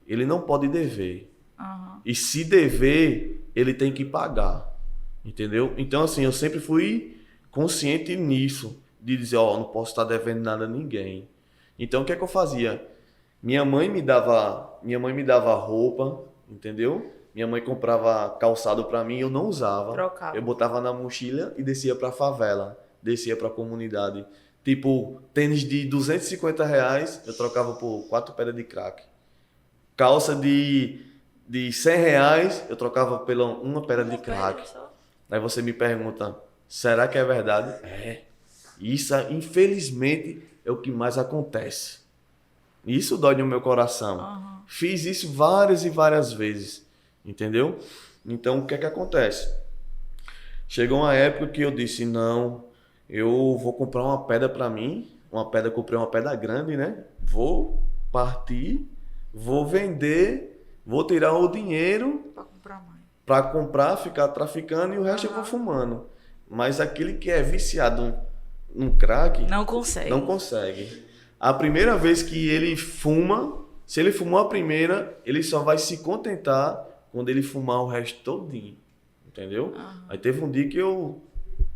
Ele não pode dever. E se dever, ele tem que pagar. Entendeu? Então, assim, eu sempre fui consciente nisso, de dizer, não posso estar devendo nada a ninguém. Então, o que é que eu fazia? Minha mãe me dava roupa, entendeu? Minha mãe comprava calçado para mim, eu não usava. Trocava. Eu botava na mochila e descia para a favela, descia para a comunidade. Tipo, tênis de R$ 250, eu trocava por 4 pedras de crack. Calça de R$ 100, eu trocava pela uma pedra de crack. Aí você me pergunta, será que é verdade? É. Isso, infelizmente, é o que mais acontece. Isso dói no meu coração. Fiz isso várias e várias vezes. Entendeu? Então, o que é que acontece? Chegou uma época que eu disse, não, eu vou comprar uma pedra para mim. Comprei uma pedra grande, né? Vou partir, vou vender, vou tirar o dinheiro para comprar, ficar traficando e o resto eu vou fumando. Mas aquele que é viciado no crack... Não consegue. Não consegue. A primeira vez que ele fuma, se ele fumou a primeira, ele só vai se contentar quando ele fumar o resto todinho. Entendeu? Aí teve um dia que eu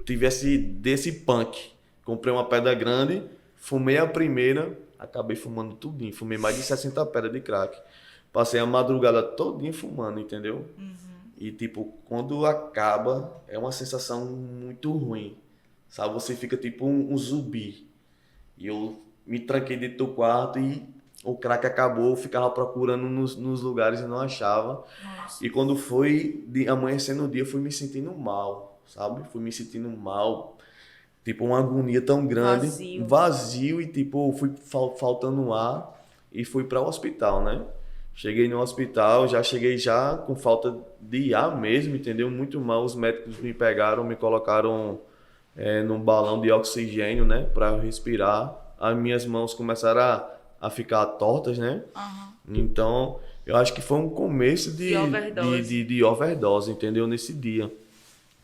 tivesse desse punk. Comprei uma pedra grande, fumei a primeira, acabei fumando tudinho. Fumei mais de 60 pedras de crack. Passei a madrugada todinha fumando, entendeu? E, tipo, quando acaba, é uma sensação muito ruim. Sabe? Você fica tipo um zumbi. E eu me tranquei dentro do quarto e o crack acabou. Eu ficava procurando nos lugares e não achava. Nossa. E quando foi amanhecendo o dia, eu fui me sentindo mal, sabe? Fui me sentindo mal. Tipo, uma agonia tão grande. Vazio e, tipo, fui faltando ar e fui para o hospital, né? Cheguei no hospital, cheguei com falta de ar mesmo, entendeu? Muito mal. Os médicos me pegaram, me colocaram num balão de oxigênio, né? Para eu respirar. As minhas mãos começaram a ficar tortas, né? Então, eu acho que foi um começo de overdose, entendeu? Nesse dia.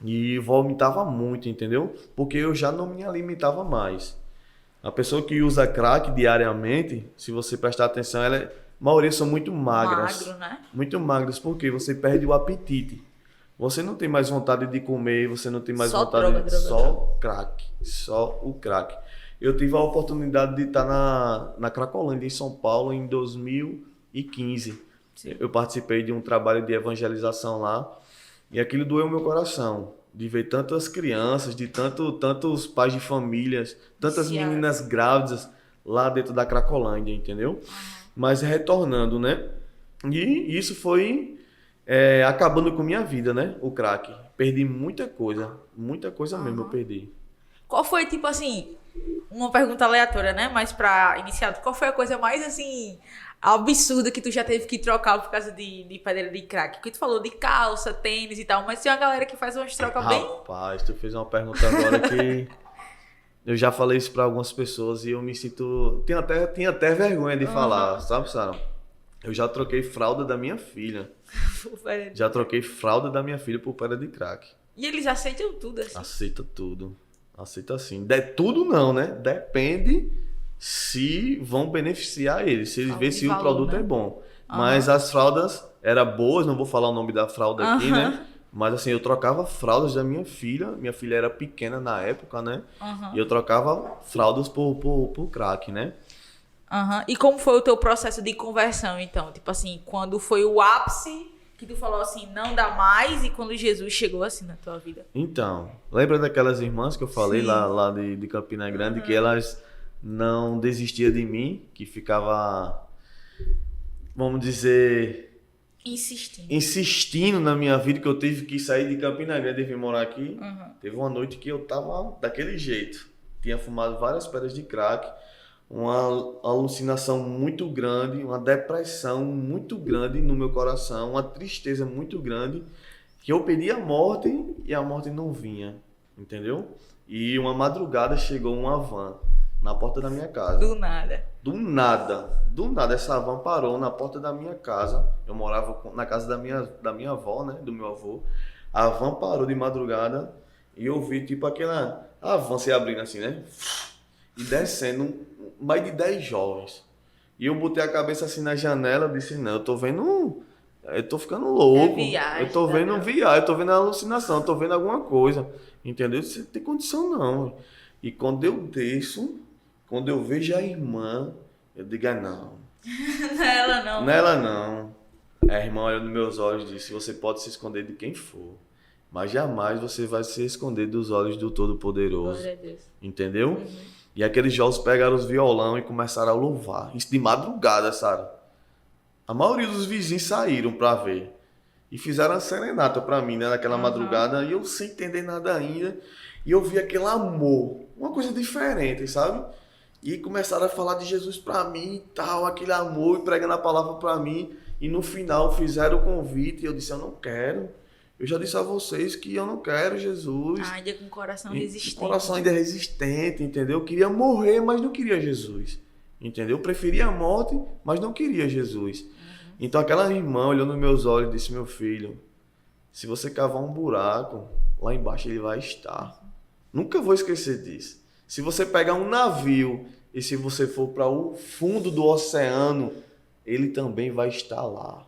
E vomitava muito, entendeu? Porque eu já não me alimentava mais. A pessoa que usa crack diariamente, se você prestar atenção, a maioria são muito magras. Magro, né? Muito magras, porque você perde o apetite. Você não tem mais vontade de comer, você não tem mais vontade de... Só crack. Só o crack. Eu tive a oportunidade de estar na Cracolândia, em São Paulo, em 2015. Sim. Eu participei de um trabalho de evangelização lá. E aquilo doeu meu coração. De ver tantas crianças, de tantos pais de famílias, tantas meninas grávidas lá dentro da Cracolândia, entendeu? Mas retornando, né? E isso foi acabando com minha vida, né? O crack. Perdi muita coisa mesmo eu perdi. Qual foi, tipo assim, uma pergunta aleatória, né? Mas pra iniciar, qual foi a coisa mais, assim, absurda que tu já teve que trocar por causa de pedra de crack? Porque tu falou de calça, tênis e tal, mas tem uma galera que faz umas trocas bem... Rapaz, tu fez uma pergunta agora que... Eu já falei isso pra algumas pessoas e eu me sinto... Tinha até vergonha de falar, sabe, Sara? Eu já troquei fralda da minha filha. Já troquei fralda da minha filha por pedra de crack. E eles aceitam tudo, assim? Aceita tudo. Aceita assim. Tudo não, né? Depende se vão beneficiar eles. Se eles verem se o produto é bom. Mas as fraldas eram boas, não vou falar o nome da fralda aqui, né? Mas assim, eu trocava fraldas da minha filha. Minha filha era pequena na época, né? E eu trocava fraldas por crack, né? Aham. E como foi o teu processo de conversão, então? Tipo assim, quando foi o ápice que tu falou assim, não dá mais, e quando Jesus chegou assim na tua vida? Então, lembra daquelas irmãs que eu falei Sim. lá de Campina Grande, que elas não desistiam de mim, que ficava, vamos dizer, Insistindo. insistindo na minha vida, que eu tive que sair de Campina Grande e vir morar aqui. Teve uma noite que eu tava daquele jeito. Tinha fumado várias pedras de crack, uma alucinação muito grande, uma depressão muito grande no meu coração, uma tristeza muito grande, que eu pedi a morte e a morte não vinha, entendeu? E uma madrugada chegou uma van na porta da minha casa. Do nada. Do nada essa van parou na porta da minha casa. Eu morava na casa da minha avó, né, do meu avô. A van parou de madrugada e eu vi tipo a van se abrindo assim, né? E descendo mais de 10 jovens. E eu botei a cabeça assim na janela e disse, não, eu tô vendo, eu tô ficando louco. É viagem, Eu tô tá vendo vendo? viagem, eu tô vendo alucinação, eu tô vendo alguma coisa. Entendeu? Isso não tem condição não. E quando eu desço, quando eu vejo a irmã, eu digo, não. Não é ela não. Não é ela não. A irmã olhou nos meus olhos e disse, você pode se esconder de quem for, mas jamais você vai se esconder dos olhos do Todo-Poderoso. Glória a Deus. Entendeu? E aqueles jovens pegaram os violão e começaram a louvar. Isso de madrugada, Sara. A maioria dos vizinhos saíram para ver. E fizeram a serenata para mim, né? Naquela madrugada. E eu sem entender nada ainda. E eu vi aquele amor. Uma coisa diferente, sabe? E começaram a falar de Jesus para mim e tal. Aquele amor e pregando a palavra para mim. E no final fizeram o convite. E eu disse, eu não quero. Eu já disse a vocês que eu não quero Jesus. Ainda com o coração E resistente. o coração ainda é resistente, entendeu? Eu queria morrer, mas não queria Jesus. Entendeu? Eu preferia a morte, mas não queria Jesus. Então aquela irmã olhou nos meus olhos e disse, meu filho, se você cavar um buraco, lá embaixo ele vai estar. Nunca vou esquecer disso. Se você pegar um navio e se você for para o fundo do oceano, ele também vai estar lá.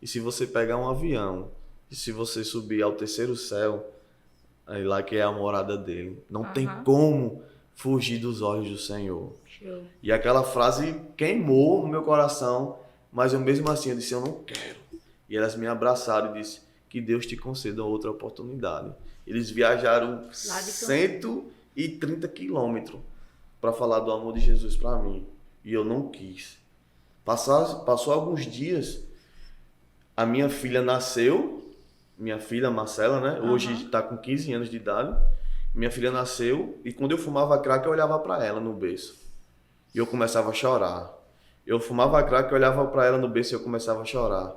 E se você pegar um avião e se você subir ao terceiro céu, aí lá que é a morada dele. Não tem como fugir dos olhos do Senhor. Show. E aquela frase queimou no meu coração, mas eu mesmo assim eu disse, eu não quero. E elas me abraçaram e disse, que Deus te conceda outra oportunidade. Eles viajaram 130 quilômetros para falar do amor de Jesus para mim. E eu não quis. Passou alguns dias, a minha filha nasceu, minha filha Marcela, né? Hoje está com 15 anos de idade. Minha filha nasceu e quando eu fumava crack eu olhava para ela no berço. E eu começava a chorar. Eu fumava crack, eu olhava para ela no berço e eu começava a chorar.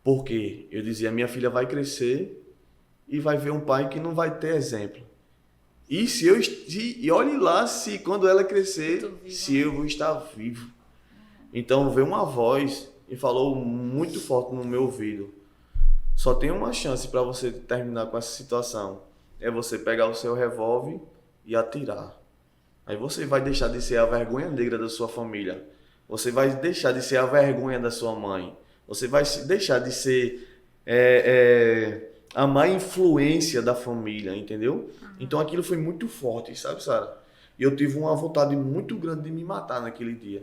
Por quê? Eu dizia, minha filha vai crescer e vai ver um pai que não vai ter exemplo. E olhe lá se quando ela crescer, se eu vou estar vivo. Então veio uma voz e falou muito forte no meu ouvido. Só tem uma chance para você terminar com essa situação. É você pegar o seu revólver e atirar. Aí você vai deixar de ser a vergonha negra da sua família. Você vai deixar de ser a vergonha da sua mãe. Você vai deixar de ser a má influência da família, entendeu? Então aquilo foi muito forte, sabe, Sara? E eu tive uma vontade muito grande de me matar naquele dia.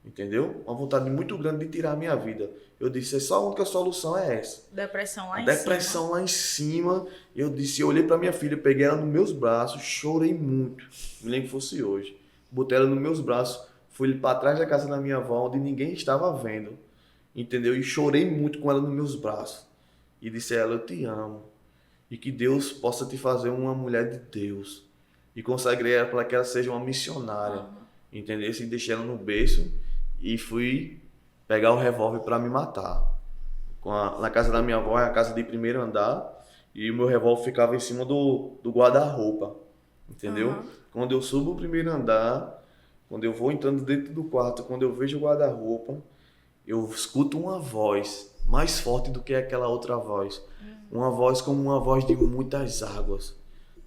Entendeu? Uma vontade muito grande de tirar a minha vida. Eu disse, só a única solução é essa. Depressão lá A em depressão cima. lá em cima. Eu disse, eu olhei pra minha filha, peguei ela nos meus braços, chorei muito. Me lembro que fosse hoje. Botei ela nos meus braços, fui pra trás da casa da minha avó, onde ninguém estava vendo. Entendeu? E chorei muito com ela nos meus braços. E disse a ela, eu te amo. E que Deus possa te fazer uma mulher de Deus. E consagrei ela para que ela seja uma missionária. Entendeu? E deixei ela no berço e fui pegar o revólver para me matar. Na casa da minha avó, é a casa de primeiro andar, e o meu revólver ficava em cima do guarda-roupa, entendeu? Quando eu subo o primeiro andar, quando eu vou entrando dentro do quarto, quando eu vejo o guarda-roupa, eu escuto uma voz mais forte do que aquela outra voz. Uma voz como uma voz de muitas águas,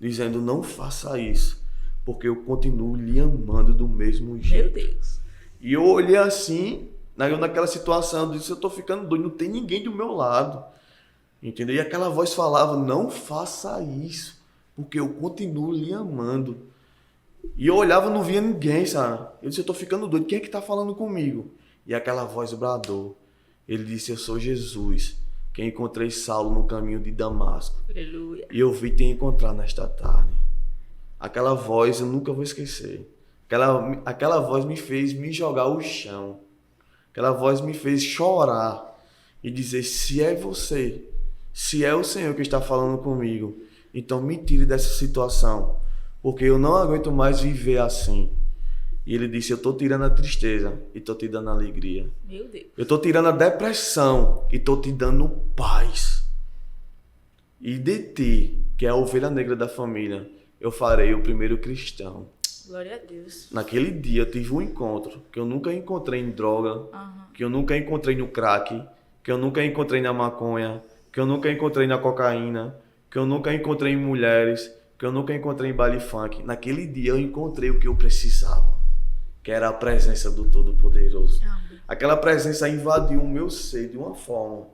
dizendo, não faça isso, porque eu continuo lhe amando do mesmo jeito. Meu Deus. E eu olhei assim, naquela situação, eu disse, eu tô ficando doido, não tem ninguém do meu lado. Entendeu? E aquela voz falava, não faça isso, porque eu continuo lhe amando. E eu olhava e não via ninguém, sabe? Eu disse, eu tô ficando doido, quem é que tá falando comigo? E aquela voz bradou. Ele disse, eu sou Jesus, que encontrei Saulo no caminho de Damasco. Aleluia. E eu vi te encontrar nesta tarde. Aquela voz eu nunca vou esquecer. Aquela voz me fez me jogar ao chão. Aquela voz me fez chorar e dizer, se é você, se é o Senhor que está falando comigo, então me tire dessa situação, porque eu não aguento mais viver assim. E ele disse, eu estou tirando a tristeza e estou te dando alegria. Meu Deus. Eu estou tirando a depressão e estou te dando paz. E de ti, que é a ovelha negra da família, eu farei o primeiro cristão. Glória a Deus. Naquele dia eu tive um encontro que eu nunca encontrei em droga, que eu nunca encontrei no crack, que eu nunca encontrei na maconha, que eu nunca encontrei na cocaína, que eu nunca encontrei em mulheres, que eu nunca encontrei em baile funk. Naquele dia eu encontrei o que eu precisava, que era a presença do Todo-Poderoso. Aquela presença invadiu o meu ser de uma forma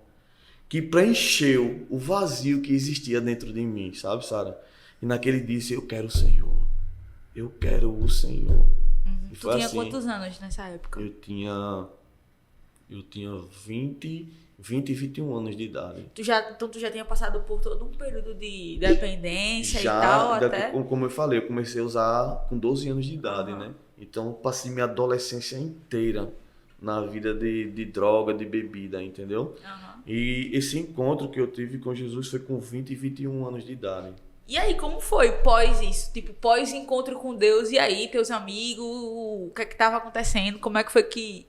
que preencheu o vazio que existia dentro de mim, sabe, Sara? E naquele dia eu disse, eu quero o Senhor. Eu quero o Senhor. E Tu foi tinha assim, quantos anos nessa época? Eu tinha 20 e 21 anos de idade. Então tu já tinha passado por todo um período de dependência e tal, até? Como eu falei, eu comecei a usar com 12 anos de idade, né? Então eu passei minha adolescência inteira na vida de droga, de bebida, entendeu? E esse encontro que eu tive com Jesus foi com 20 e 21 anos de idade. E aí, como foi pós isso? Tipo, pós encontro com Deus, e aí, teus amigos, o que é que tava acontecendo? Como é que foi que,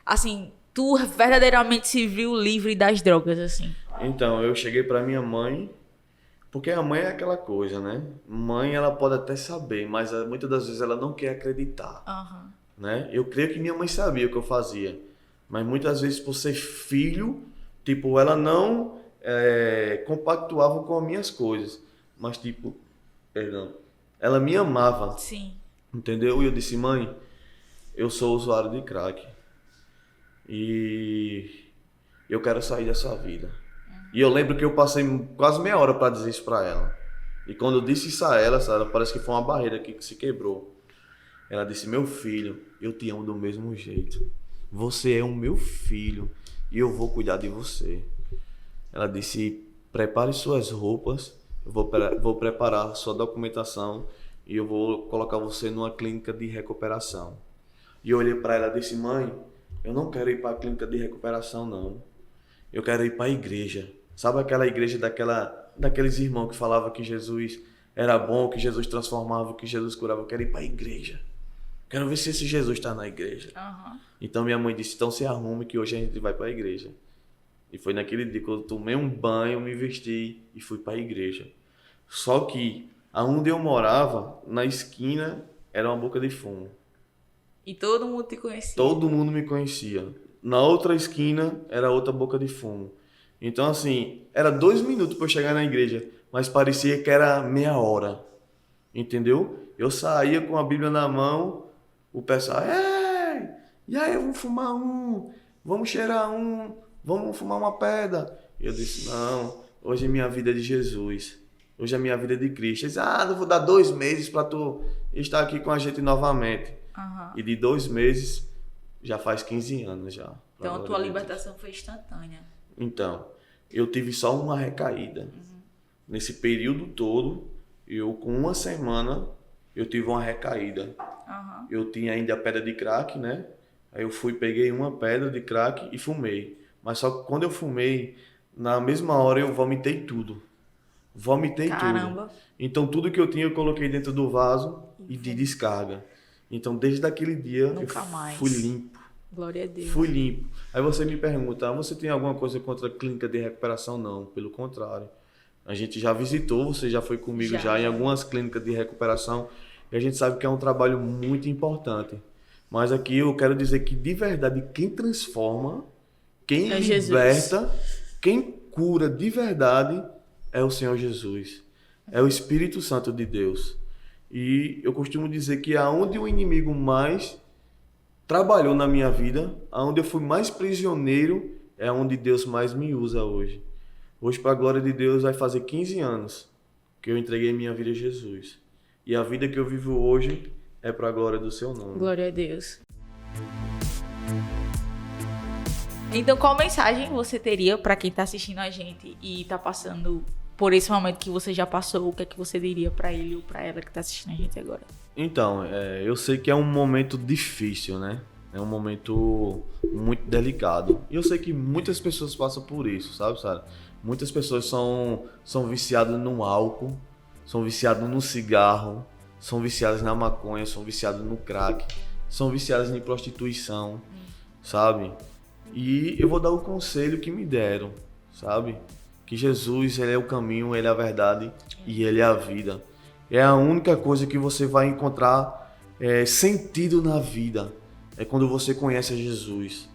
assim, tu verdadeiramente se viu livre das drogas, assim? Então, eu cheguei pra minha mãe, porque a mãe é aquela coisa, né? Mãe, ela pode até saber, mas muitas das vezes ela não quer acreditar, né? Eu creio que minha mãe sabia o que eu fazia, mas muitas vezes por ser filho, tipo, ela não compactuava com as minhas coisas. Mas tipo, ela me amava. Sim. Entendeu? E eu disse, mãe, eu sou usuário de crack. E eu quero sair dessa vida. E eu lembro que eu passei quase meia hora para dizer isso para ela. E quando eu disse isso a ela, sabe, parece que foi uma barreira que se quebrou. Ela disse, meu filho, eu te amo do mesmo jeito. Você é o meu filho e eu vou cuidar de você. Ela disse, prepare suas roupas. Eu vou preparar sua documentação e eu vou colocar você numa clínica de recuperação. E eu olhei para ela e disse, mãe, eu não quero ir para a clínica de recuperação, não. Eu quero ir para a igreja. Sabe aquela igreja daqueles irmãos que falavam que Jesus era bom, que Jesus transformava, que Jesus curava? Eu quero ir para a igreja. Quero ver se esse Jesus está na igreja. Então minha mãe disse, então se arrume que hoje a gente vai para a igreja. E foi naquele dia que eu tomei um banho, me vesti e fui para a igreja. Só que aonde eu morava, na esquina, era uma boca de fumo. E todo mundo te conhecia? Todo mundo me conhecia. Na outra esquina, era outra boca de fumo. Então, assim, era 2 minutos para eu chegar na igreja, mas parecia que era meia hora. Entendeu? Eu saía com a Bíblia na mão, o pessoal, ei, e aí, vamos fumar um, vamos cheirar um, vamos fumar uma pedra. E eu disse, não, hoje minha vida é de Jesus. Hoje a minha vida é de Cristo. Ele disse, eu vou dar 2 meses para tu estar aqui com a gente novamente. E de 2 meses, já faz 15 anos já. Então a tua libertação foi instantânea. Então, eu tive só uma recaída. Nesse período todo, eu com 1 semana, eu tive uma recaída. Eu tinha ainda a pedra de crack, né? Aí eu peguei uma pedra de crack e fumei. Mas só que quando eu fumei, na mesma hora eu vomitei tudo. Tudo. Então tudo que eu tinha eu coloquei dentro do vaso e de descarga. Então desde aquele dia fui limpo. Glória a Deus. Fui limpo. Aí você me pergunta, você tem alguma coisa contra a clínica de recuperação? Não, pelo contrário. A gente já visitou, você já foi comigo já em algumas clínicas de recuperação e a gente sabe que é um trabalho muito importante. Mas aqui eu quero dizer que de verdade quem transforma, quem liberta, quem cura de verdade é o Senhor Jesus, é o Espírito Santo de Deus. E eu costumo dizer que aonde o inimigo mais trabalhou na minha vida, aonde eu fui mais prisioneiro, é onde Deus mais me usa hoje. Hoje, para a glória de Deus, vai fazer 15 anos que eu entreguei minha vida a Jesus. E a vida que eu vivo hoje é para a glória do seu nome. Glória a Deus. Então, qual mensagem você teria para quem está assistindo a gente e está passando por esse momento que você já passou? O que é que você diria para ele ou para ela que está assistindo a gente agora? Então, eu sei que é um momento difícil, né? É um momento muito delicado. E eu sei que muitas pessoas passam por isso, sabe, Sara? Muitas pessoas são viciadas no álcool, são viciadas no cigarro, são viciadas na maconha, são viciadas no crack, são viciadas em prostituição, sabe? E eu vou dar o conselho que me deram, sabe? Que Jesus, ele é o caminho, ele é a verdade e ele é a vida. É a única coisa que você vai encontrar sentido na vida. É quando você conhece a Jesus.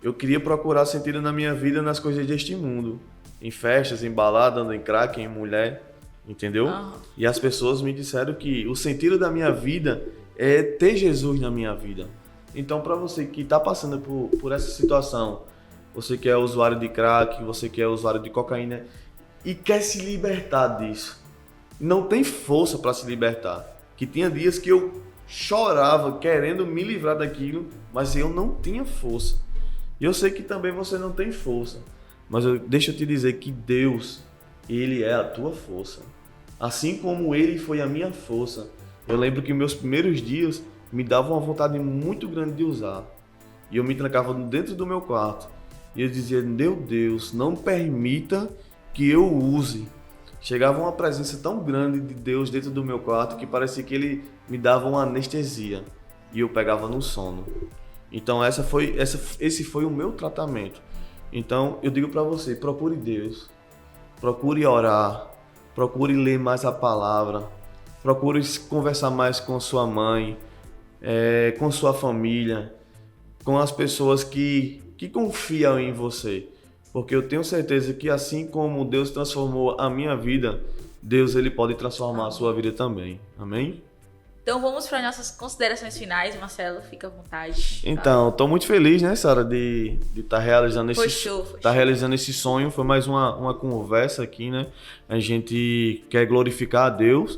Eu queria procurar sentido na minha vida nas coisas deste mundo. Em festas, em balada, em crack, em mulher, entendeu? E as pessoas me disseram que o sentido da minha vida é ter Jesus na minha vida. Então, para você que está passando por essa situação, você que é usuário de crack, você que é usuário de cocaína e quer se libertar disso, não tem força para se libertar. Que tinha dias que eu chorava querendo me livrar daquilo, mas eu não tinha força. E eu sei que também você não tem força, mas deixa eu te dizer que Deus, ele é a tua força. Assim como ele foi a minha força. Eu lembro que meus primeiros dias me davam uma vontade muito grande de usar. E eu me trancava dentro do meu quarto. E eu dizia, meu Deus, não permita que eu use. Chegava uma presença tão grande de Deus dentro do meu quarto que parecia que ele me dava uma anestesia. E eu pegava no sono. Então esse foi o meu tratamento. Então eu digo para você, procure Deus. Procure orar. Procure ler mais a palavra. Procure conversar mais com sua mãe, com sua família, com as pessoas que confiam em você. Porque eu tenho certeza que assim como Deus transformou a minha vida, Deus ele pode transformar a sua vida também. Amém? Então vamos para nossas considerações finais, Marcelo, fica à vontade. Então, estou muito feliz, né, Sara, de estar realizando realizando esse sonho. Foi mais uma conversa aqui, né? A gente quer glorificar a Deus,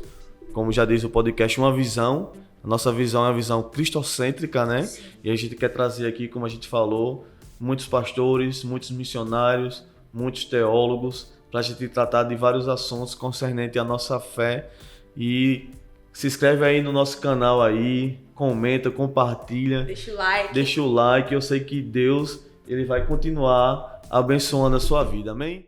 como já diz o podcast, uma visão. A nossa visão é uma visão cristocêntrica, né? Sim. E a gente quer trazer aqui, como a gente falou, muitos pastores, muitos missionários, muitos teólogos, para a gente tratar de vários assuntos concernentes à nossa fé. E se inscreve aí no nosso canal aí, comenta, compartilha. Deixa o like. Eu sei que Deus ele vai continuar abençoando a sua vida. Amém?